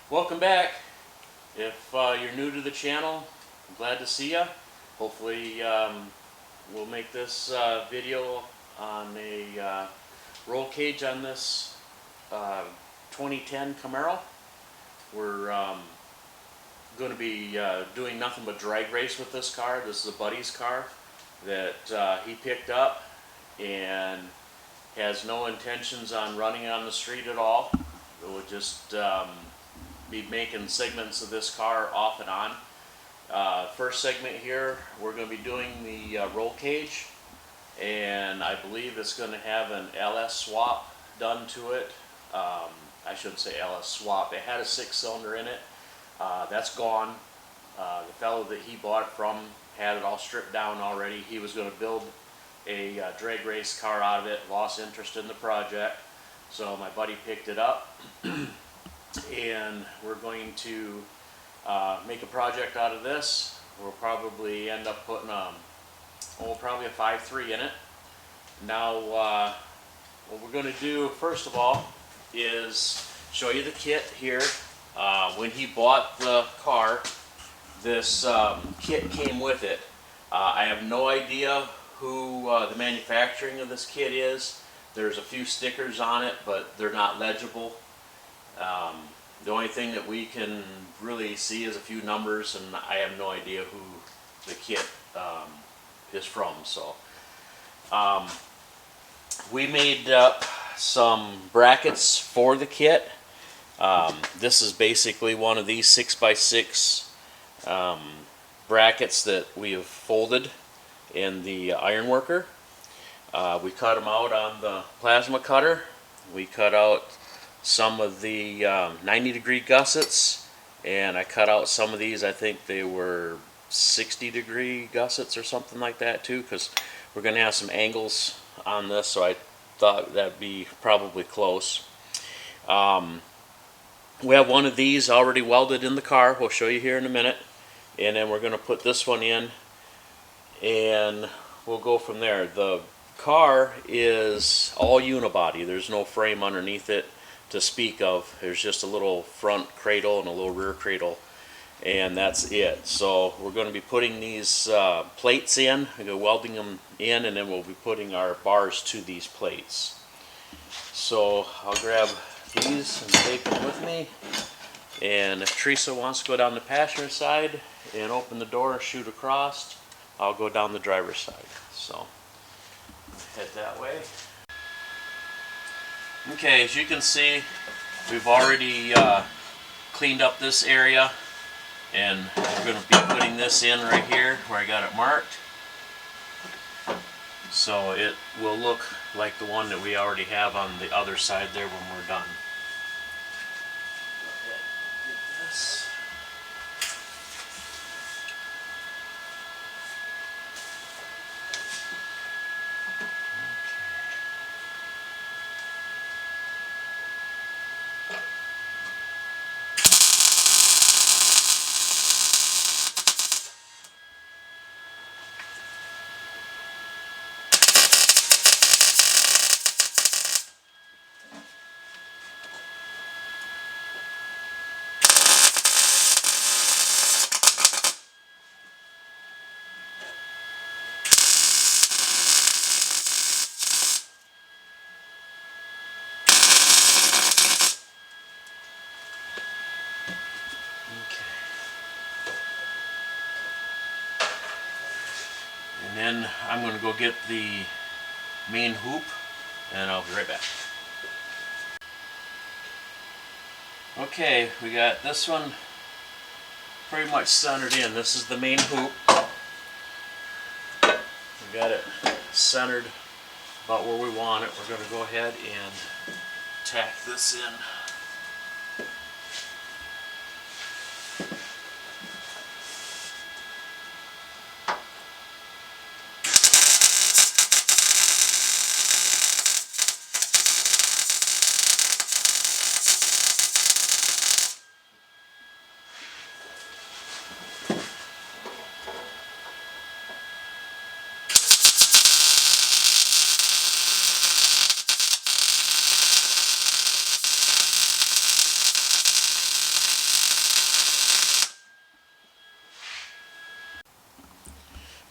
Welcome back. If you're new to the channel, I'm glad to see you. Hopefully we'll make this video on a roll cage on this 2010 Camaro. We're going to be doing nothing but drag race with this car. This is a buddy's car that he picked up and has no intentions on running on the street at all. It would just be making segments of this car off and on. First segment here, we're going to be doing the roll cage, and I believe it's going to have an LS swap done to it. I shouldn't say LS swap. It had a 6-cylinder in it. That's gone. The fellow that he bought it from had it all stripped down already. He was going to build a drag race car out of it, lost interest in the project. So my buddy picked it up and we're going to make a project out of this. We'll probably end up putting probably a 5.3 in it. Now what we're going to do first of all is show you the kit here. When he bought the car, this kit came with it. I have no idea who the manufacturing of this kit is. There's a few stickers on it, but they're not legible. The only thing that we can really see is a few numbers, and I have no idea who the kit is from. So we made up some brackets for the kit. This is basically one of these 6x6 brackets that we have folded in the iron worker. We cut them out on the plasma cutter. We cut out some of the 90-degree gussets, and I cut out some of these. I think they were 60-degree gussets or something like that too, because we're going to have some angles on this, so I thought that'd be probably close. We have one of these already welded in the car. We'll show you here in a minute, and then we're going to put this one in and we'll go from there. The car is all unibody. There's no frame underneath it to speak of. There's just a little front cradle and a little rear cradle, and that's it. So we're going to be putting these plates in, welding them in, and then we'll be putting our bars to these plates. So I'll grab these and take them with me, and if Teresa wants to go down the passenger side and open the door and shoot across, I'll go down the driver's side. So head that way. Okay, as you can see, we've already cleaned up this area, and we're going to be putting this in right here where I got it marked. So it will look like the one that we already have on the other side there when we're done. Go ahead and get this. And then I'm going to go get the main hoop, and I'll be right back. Okay, we got this one pretty much centered in. This is the main hoop. We got it centered about where we want it. We're going to go ahead and tack this in.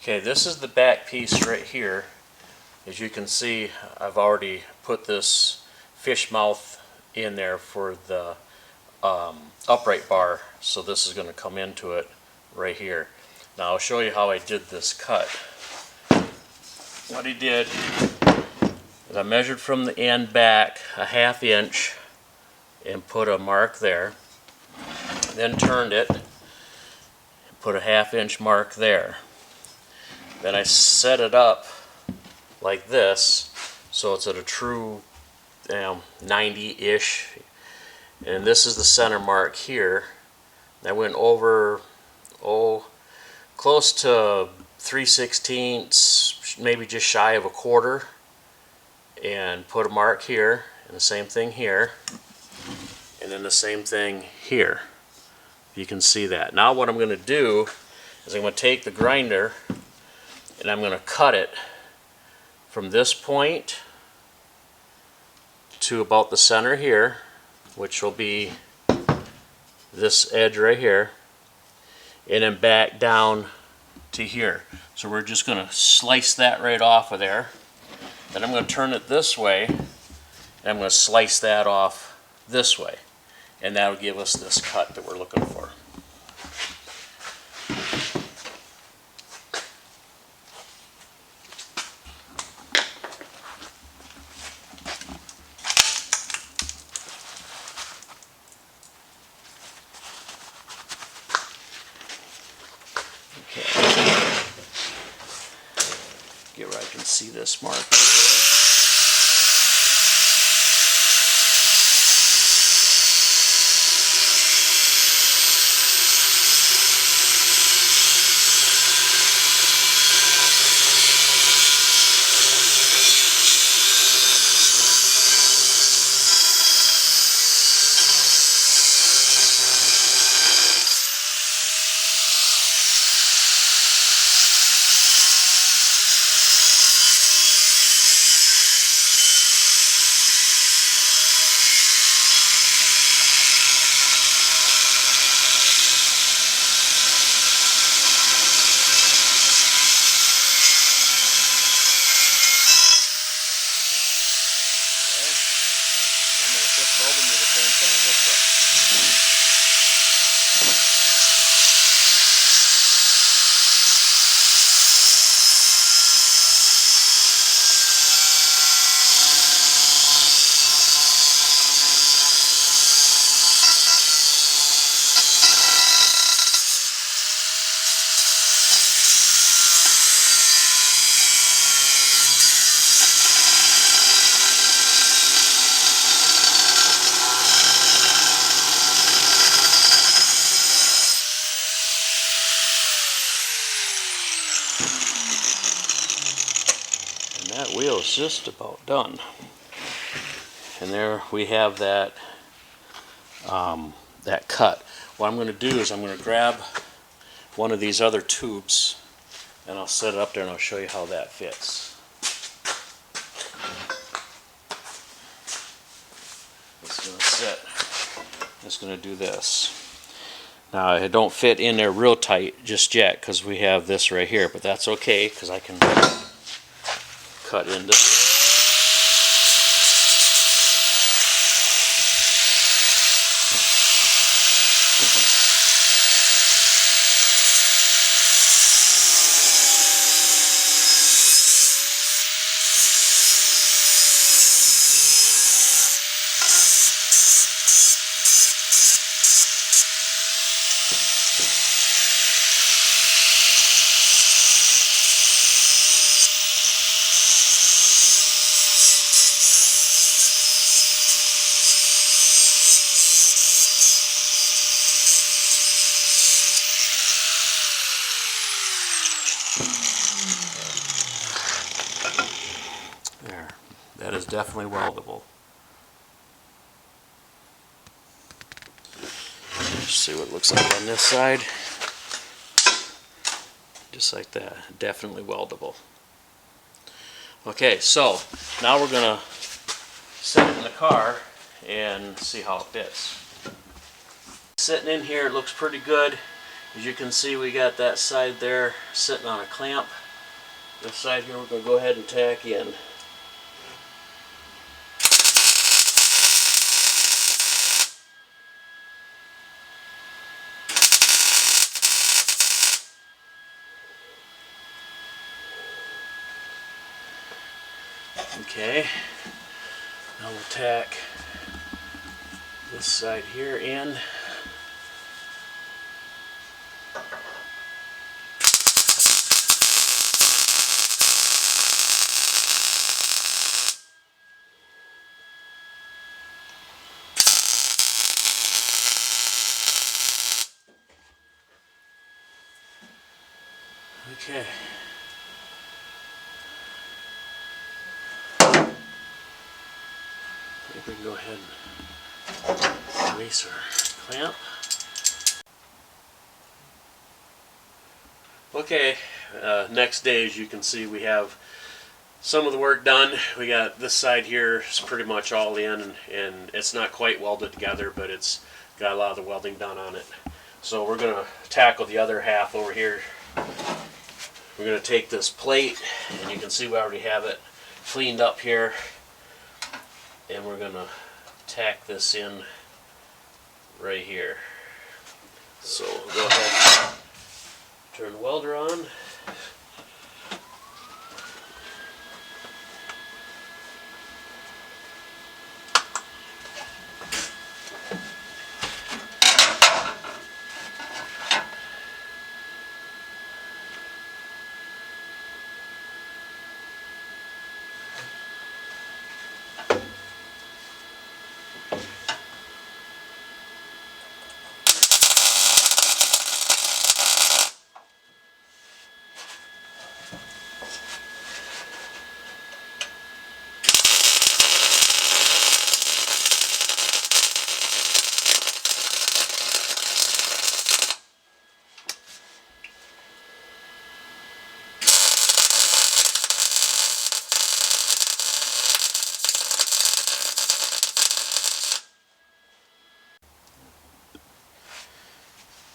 Okay, this is the back piece right here. As you can see, I've already put this fish mouth in there for the upright bar, so this is going to come into it right here. Now I'll show you how I did this cut. What I did is I measured from the end back a 1/2 inch and put a mark there, then turned it and put a 1/2 inch mark there. Then I set it up like this so it's at a true 90-ish, and this is the center mark here. I went over close to 3/16, maybe just shy of a quarter, and put a mark here, and the same thing here, and then the same thing here. You can see that. Now what I'm going to do is I'm going to take the grinder and I'm going to cut it from this point to about the center here, which will be this edge right here, and then back down to here. So we're just going to slice that right off of there. Then I'm going to turn it this way, and I'm going to slice that off this way, and that'll give us this cut that we're looking for. Get where I can see this mark right here. That wheel is just about done. And there we have that that cut. What I'm going to do is I'm going to grab one of these other tubes and I'll set it up there and I'll show you how that fits. It's going to sit. It's going to do this. Now it don't fit in there real tight just yet because we have this right here, but that's okay because I can cut into there. That is definitely weldable. Let's see what it looks like on this side. Just like that. Definitely weldable. Okay, so now we're going to set it in the car and see how it fits. Sitting in here, it looks pretty good. As you can see, we got that side there sitting on a clamp. This side here we're going to go ahead and tack in. Okay, now we'll tack this side here in. Okay. I think we can go ahead and release our clamp. Okay, next day, as you can see, we have some of the work done. We got this side here is pretty much all in, and it's not quite welded together, but it's got a lot of the welding done on it. So we're going to tackle the other half over here. We're going to take this plate, and you can see we already have it cleaned up here, and we're going to tack this in right here. So we'll go ahead and turn the welder on.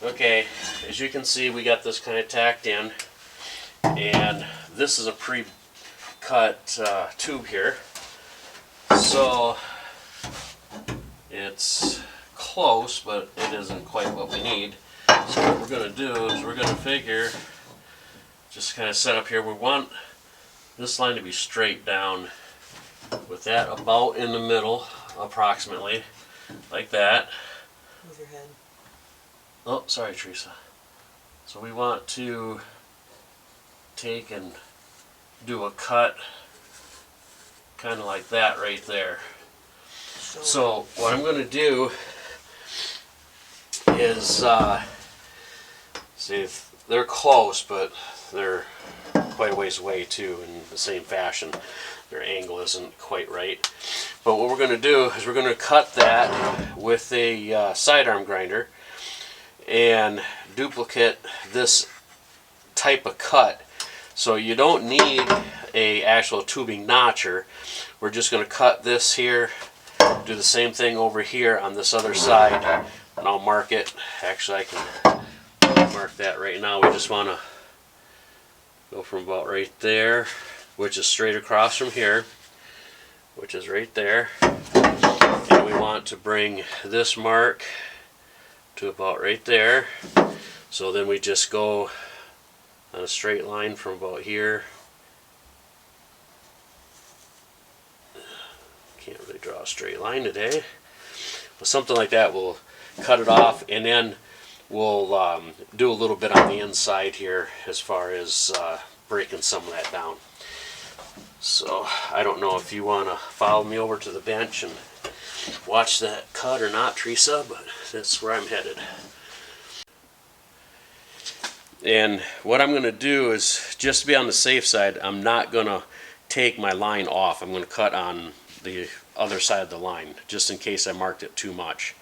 Okay, as you can see, we got this kind of tacked in, and this is a pre-cut tube here, so it's close, but it isn't quite what we need. So what we're going to do is we're going to figure, just kind of set up here, we want this line to be straight down with that about in the middle, approximately, like that. Move your head. Oh, sorry, Teresa. So we want to take and do a cut kind of like that right there. So what I'm going to do is, see, they're close, but they're quite a ways away too in the same fashion. Their angle isn't quite right. But what we're going to do is we're going to cut that with a sidearm grinder and duplicate this type of cut. So you don't need a actual tubing notcher. We're just going to cut this here, do the same thing over here on this other side, and I'll mark it. Actually, I can mark that right now. We just want to go from about right there, which is straight across from here, which is right there, and we want to bring this mark to about right there. So then we just go on a straight line from about here. Can't really draw a straight line today, but something like that. We'll cut it off, and then we'll do a little bit on the inside here as far as breaking some of that down. So I don't know if you want to follow me over to the bench and watch that cut or not, Teresa, but that's where I'm headed. And what I'm going to do is, just to be on the safe side, I'm not going to take my line off. I'm going to cut on the other side of the line, just in case I marked it too much.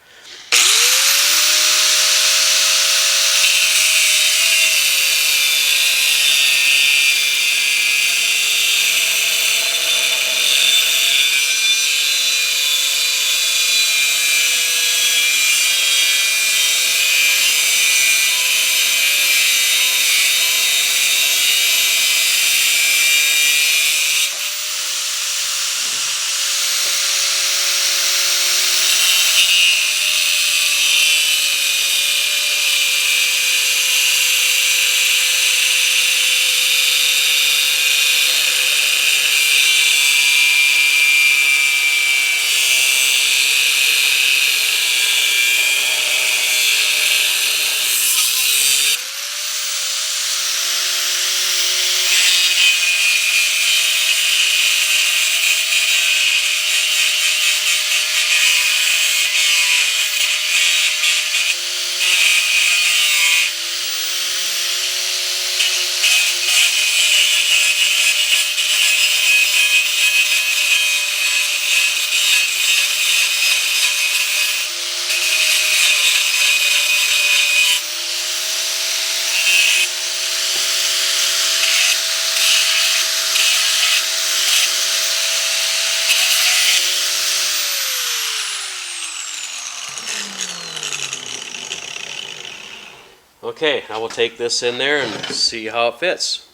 Okay, I will take this in there and see how it fits.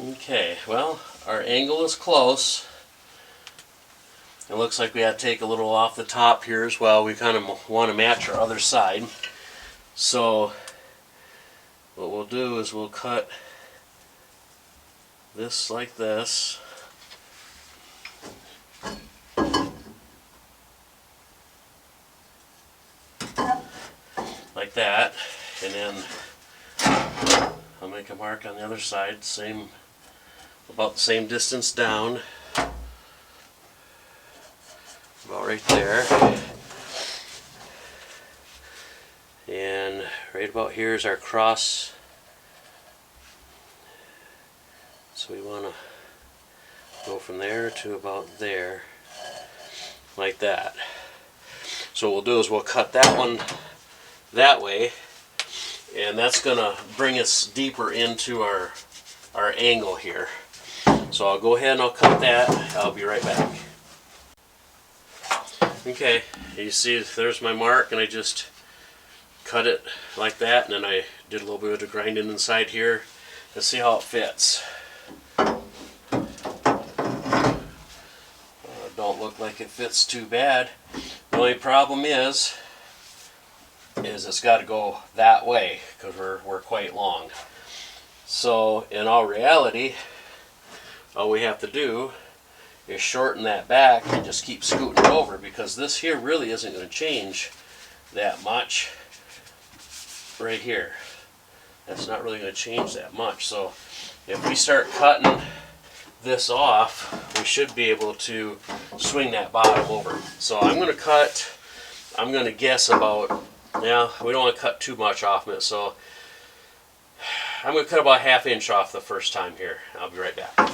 Okay, well, our angle is close. It looks like we had to take a little off the top here as well. We kind of want to match our other side. So what we'll do is we'll cut this like this. Like that. And then I'll make a mark on the other side, about the same distance down. About right there. And right about here is our cross. So we want to go from there to about there. Like that. So what we'll do is we'll cut that one that way. And that's going to bring us deeper into our angle here. So I'll go ahead and I'll cut that. I'll be right back. Okay, you see there's my mark, and I just cut it like that, and then I did a little bit of grinding inside here. Let's see how it fits. Don't look like it fits too bad. The only problem is it's got to go that way because we're quite long. So in all reality, all we have to do is shorten that back and just keep scooting it over, because this here really isn't going to change that much right here. That's not really going to change that much. So if we start cutting this off, we should be able to swing that bottom over. So I'm going to guess about, yeah, we don't want to cut too much off it, so I'm going to cut about 1/2 inch off the first time here. I'll be right back.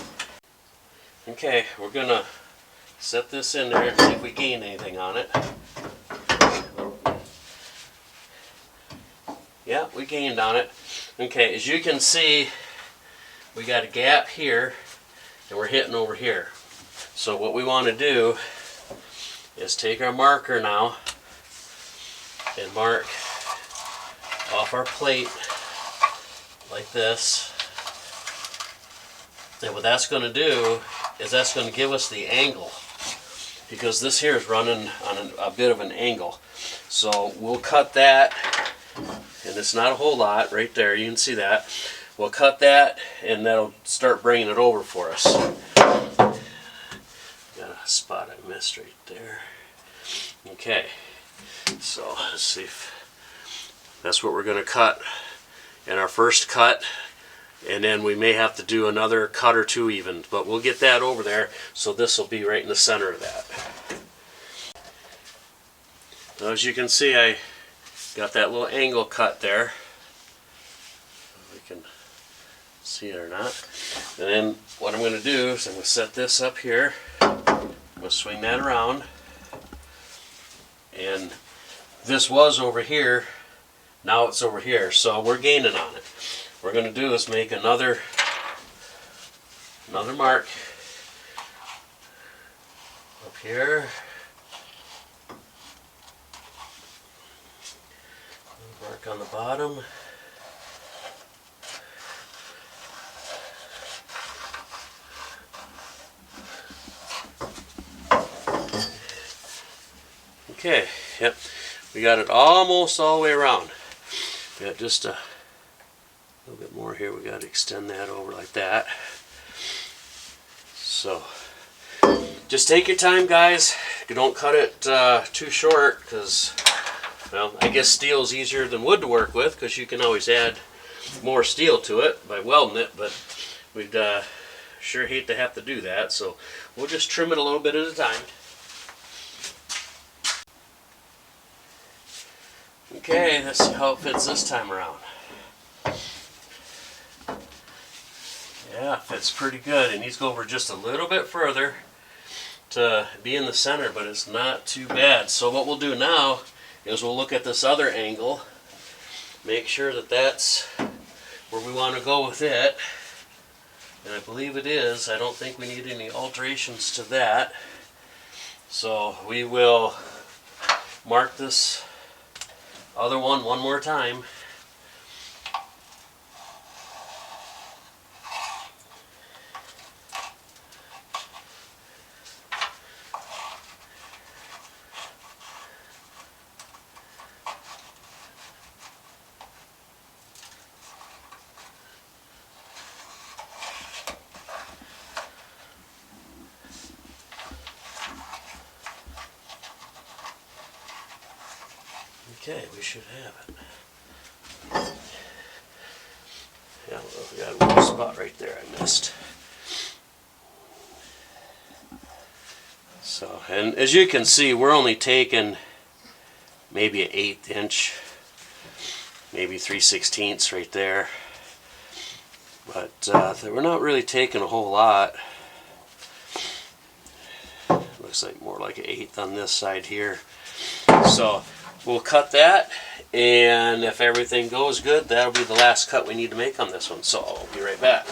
Okay, we're going to set this in there and see if we gain anything on it. Yeah, we gained on it. Okay, as you can see, we got a gap here and we're hitting over here. So what we want to do is take our marker now and mark off our plate like this. And what that's going to do is that's going to give us the angle, because this here is running on a bit of an angle. So we'll cut that, and it's not a whole lot right there, you can see that. We'll cut that and that'll start bringing it over for us. Got a spot I missed right there. Okay, so let's see if that's what we're going to cut in our first cut. And then we may have to do another cut or two even, but we'll get that over there. So this will be right in the center of that. Now, as you can see, I got that little angle cut there. We can see it or not. And then what I'm going to do is I'm going to set this up here. I'm going to swing that around. And this was over here. Now it's over here. So we're gaining on it. What we're going to do is make another mark up here. Mark on the bottom. Okay, yep, we got it almost all the way around. We got just a little bit more here. We got to extend that over like that. So just take your time, guys. You don't cut it too short, because, well, I guess steel is easier than wood to work with, because you can always add more steel to it by welding it, but we'd sure hate to have to do that, so we'll just trim it a little bit at a time. Okay, let's see how it fits this time around. Yeah, it fits pretty good. It needs to go over just a little bit further to be in the center, but it's not too bad. So what we'll do now is we'll look at this other angle, make sure that that's where we want to go with it. and I believe it is. I don't think we need any alterations to that. So we will mark this other one more time. Okay, we should have it. Yeah, well, we got a little spot right there I missed. So, and as you can see, we're only taking maybe an 1/8 inch, maybe 3/16 right there. But we're not really taking a whole lot. Looks like more like an 1/8 on this side here. So we'll cut that, and if everything goes good, that'll be the last cut we need to make on this one. So I'll be right back.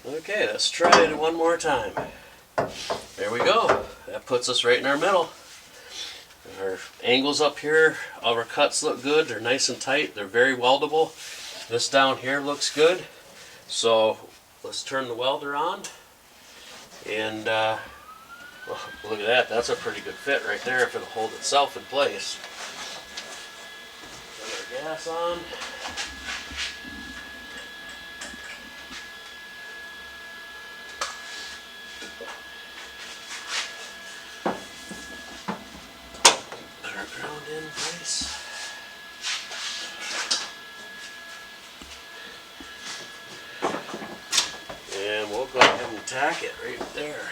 Okay, let's try it one more time. There we go. That puts us right in our middle. Our angles up here, all our cuts look good. They're nice and tight. They're very weldable. This down here looks good. So let's turn the welder on. And well, look at that. That's a pretty good fit right there if it'll hold itself in place. Turn our gas on. Ground in place. And we'll go ahead and tack it right there.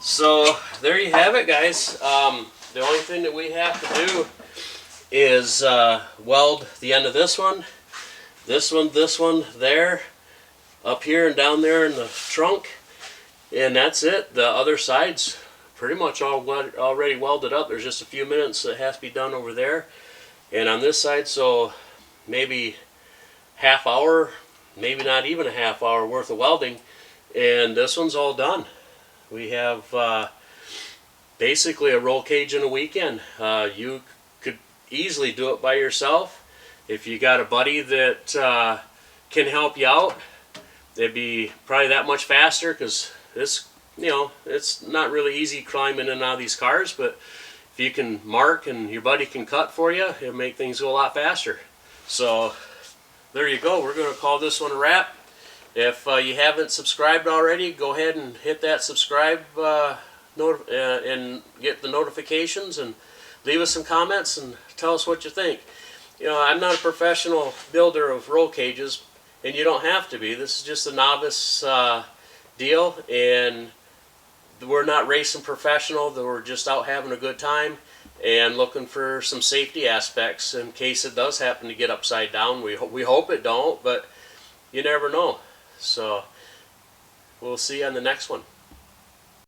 So there you have it, guys. The only thing that we have to do is weld the end of this one, this one there, up here and down there in the trunk, and that's it. The other side's pretty much already welded up. There's just a few minutes that has to be done over there, and on this side, so maybe half hour, maybe not even a half hour worth of welding, and this one's all done. We have basically a roll cage in a weekend. You could easily do it by yourself. If you got a buddy that can help you out, it'd be probably that much faster, because this, you know, it's not really easy climbing in and out of these cars, but if you can mark and your buddy can cut for you, it'll make things go a lot faster. So there you go. We're going to call this one a wrap. If you haven't subscribed already, go ahead and hit that subscribe and get the notifications, and leave us some comments and tell us what you think. You know, I'm not a professional builder of roll cages, and you don't have to be. This is just a novice deal, and we're not racing professional. We're just out having a good time and looking for some safety aspects in case it does happen to get upside down. We hope it don't, but you never know. So we'll see you on the next one.